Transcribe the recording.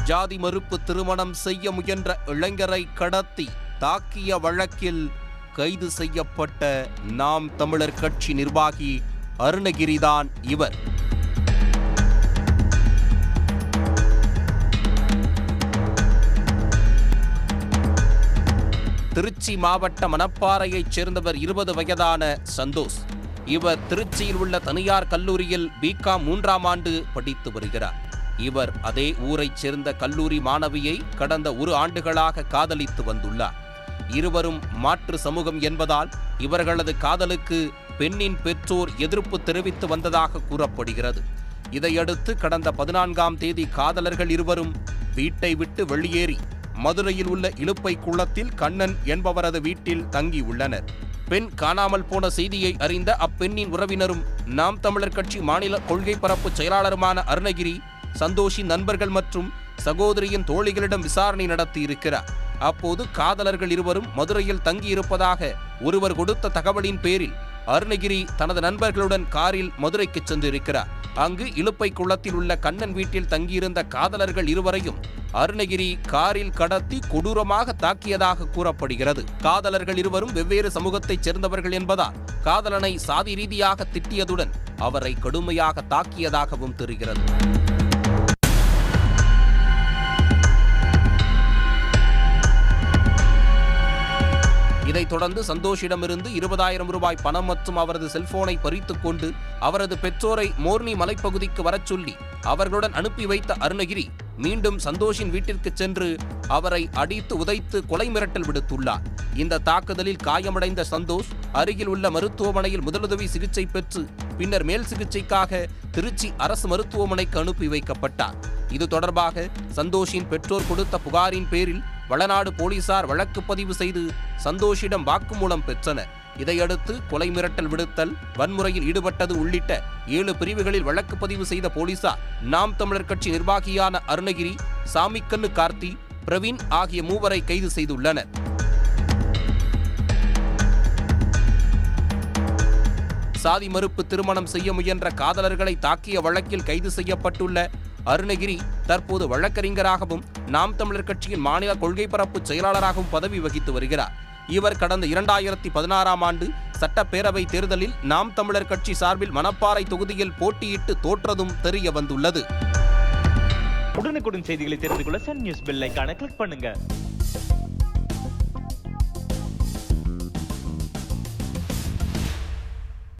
ஜாதி மறுப்பு திருமணம் செய்ய முயன்ற இளைஞரை கடத்தி தாக்கிய வழக்கில் கைது செய்யப்பட்ட நாம் தமிழர் கட்சி நிர்வாகி அருணகிரிதான் இவர். திருச்சி மாவட்ட மணப்பாறையைச் சேர்ந்தவர் 20 வயதான சந்தோஷ். இவர் திருச்சியில் உள்ள தனியார் கல்லூரியில் பிகாம் 3ஆம் ஆண்டு படித்து வருகிறார். இவர் அதே ஊரைச் சேர்ந்த கல்லூரி மாணவியை கடந்த 1 ஆண்டுகளாக காதலித்து வந்துள்ளார். இருவரும் மாற்று சமூகம் என்பதால் இவர்களது காதலுக்கு பெண்ணின் பெற்றோர் எதிர்ப்பு தெரிவித்து வந்ததாக கூறப்படுகிறது. இதையடுத்து கடந்த 14ஆம் தேதி காதலர்கள் இருவரும் வீட்டை விட்டு வெளியேறி மதுரையில் உள்ள இலுப்பை குளத்தில் கண்ணன் என்பவரது வீட்டில் தங்கியுள்ளனர். பெண் காணாமல் போன செய்தியை அறிந்த அப்பெண்ணின் உறவினரும் நாம் தமிழர் கட்சி மாநில கொள்கை பரப்பு செயலாளருமான அருணகிரி சந்தோஷின் நண்பர்கள் மற்றும் சகோதரியின் தோழிகளிடம் விசாரணை நடத்தியிருக்கிறார். அப்போது காதலர்கள் இருவரும் மதுரையில் தங்கியிருப்பதாக ஒருவர் கொடுத்த தகவலின் பேரில் அருணகிரி தனது நண்பர்களுடன் காரில் மதுரைக்கு சென்றிருக்கிறார். அங்கு இலுப்பை குளத்தில் உள்ள கண்ணன் வீட்டில் தங்கியிருந்த காதலர்கள் இருவரையும் அருணகிரி காரில் கடத்தி கொடூரமாக தாக்கியதாக கூறப்படுகிறது. காதலர்கள் இருவரும் வெவ்வேறு சமூகத்தைச் சேர்ந்தவர்கள் என்பதால் காதலனை சாதி ரீதியாக திட்டியதுடன் அவரை கடுமையாக தாக்கியதாகவும் தெரிகிறது. இதைத் தொடர்ந்து சந்தோஷிடமிருந்து 20,000 ரூபாய் பணம் மற்றும் அவரது செல்போனை பறித்துக் கொண்டு அவரது பெற்றோரை மோர்னி மலைப்பகுதிக்கு வரச் சொல்லி அவர்களுடன் அனுப்பி வைத்த அருணகிரி மீண்டும் சந்தோஷின் வீட்டிற்கு சென்று அவரை அடித்து உதைத்து கொலை மிரட்டல் விடுத்துள்ளார். இந்த தாக்குதலில் காயமடைந்த சந்தோஷ் அருகில் உள்ள மருத்துவமனையில் முதலுதவி சிகிச்சை பெற்று பின்னர் மேல் சிகிச்சைக்காக திருச்சி அரசு மருத்துவமனைக்கு அனுப்பி வைக்கப்பட்டார். இது தொடர்பாக சந்தோஷின் பெற்றோர் கொடுத்த புகாரின் பேரில் வளநாடு போலீசார் வழக்கு பதிவு செய்து சந்தோஷிடம் வாக்குமூலம் பெற்றனர். இதையடுத்து கொலை மிரட்டல் விடுத்தல், வன்முறையில் ஈடுபட்டது உள்ளிட்ட 7 பிரிவுகளில் வழக்கு பதிவு செய்த போலீசார் நாம் தமிழர் கட்சி நிர்வாகியான அருணகிரி, சாமிக்கண்ணு கார்த்தி, பிரவீன் ஆகிய 3 கைது செய்துள்ளனர். சாதி மறுப்பு திருமணம் செய்ய முயன்ற காதலர்களை தாக்கிய வழக்கில் கைது செய்யப்பட்டுள்ள அருணகிரி தற்போது வழக்கறிஞராகவும் நாம் தமிழர் கட்சியின் மாநில கொள்கை பரப்பு செயலாளராகவும் பதவி வகித்து வருகிறார். இவர் கடந்த 2016ஆம் ஆண்டு சட்டப்பேரவை தேர்தலில் நாம் தமிழர் கட்சி சார்பில் மணப்பாறை தொகுதியில் போட்டியிட்டு தோற்றதும் தெரிய வந்துள்ளது. உடனுக்குடன் செய்திகளை தெரிந்து கொள்ள சன் நியூஸ் பெல் ஐகானை கிளிக் பண்ணுங்க.